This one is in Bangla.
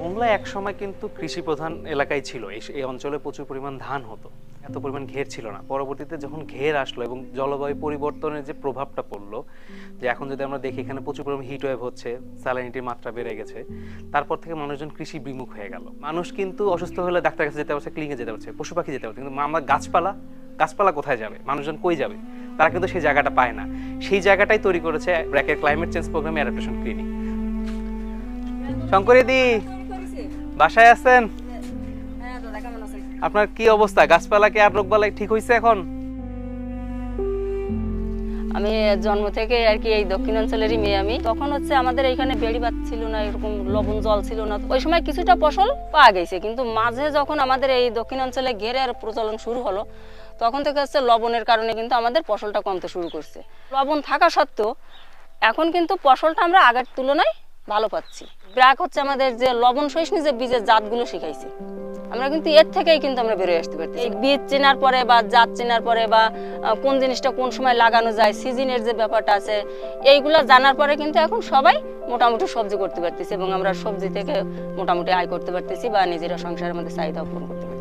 মোংলা এক সময় কিন্তু কৃষি প্রধান এলাকায় ছিল, এই অঞ্চলে প্রচুর পরিমাণ ধান হতো, এত পরিমাণ ঘের ছিল না। পরবর্তীতে যখন ঘের আসলো এবং জলবায়ু পরিবর্তনের যে প্রভাবটা পড়লো, যে এখন যদি আমরা দেখি এখানে প্রচুর পরিমাণ হিট ওয়েভ হচ্ছে, স্যালাইনিটির মাত্রা বেড়ে গেছে, তারপর থেকে মানুষজন কৃষি বিমুখ হয়ে গেল। মানুষ কিন্তু অসুস্থ হলে ডাক্তার কাছে যেতে পারছে, ক্লিনিকে যেতে পারছে, পশু পাখি যেতে পারছে, কিন্তু আমরা গাছপালা কোথায় যাবে, মানুষজন কই যাবে? তারা কিন্তু সেই জায়গাটা পায় না। সেই জায়গাটাই তৈরি করেছে ব্র্যাকের climate change programme adaptation clinic. শঙ্করীদি বাসায় আছেন? আপনার কি অবস্থা? গাছপালা কি আর রোগবালাই ঠিক হয়েছে এখন? আমি জন্ম থেকে আর কি এই দক্ষিণাঞ্চলেরই মেয়ে। আমি তখন হচ্ছে আমাদের এইখানে বেড়িবাঁধ ছিল না, এরকম লবণ জল ছিল না। ওই সময় কিছুটা ফসল পাওয়া গেছে, কিন্তু মাঝে যখন আমাদের এই দক্ষিণাঞ্চলে ঘেরের প্রচলন শুরু হলো, তখন থেকে হচ্ছে লবণের কারণে কিন্তু আমাদের ফসলটা কমতে শুরু করছে। লবণ থাকা সত্ত্বেও এখন কিন্তু ফসলটা আমরা আগের তুলনায় ভালো পাচ্ছি। ব্র্যাক হচ্ছে আমাদের যে লবণ সহিষ্ণু যে বীজের জাতগুলো শিখাইছে, আমরা কিন্তু এর থেকেই কিন্তু আমরা বেরোয় আসতে পারছি। এই বীজ চেনার পরে বা জাত চেনার পরে বা কোন জিনিসটা কোন সময় লাগানো যায়, সিজনের যে ব্যাপারটা আছে, এইগুলো জানার পরে কিন্তু এখন সবাই মোটামুটি সবজি করতে পারতেছি এবং আমরা সবজি থেকে মোটামুটি আয় করতে পারতেছি বা নিজেরা সংসারের মধ্যে চাহিদা পূরণ করতে পারতেছি।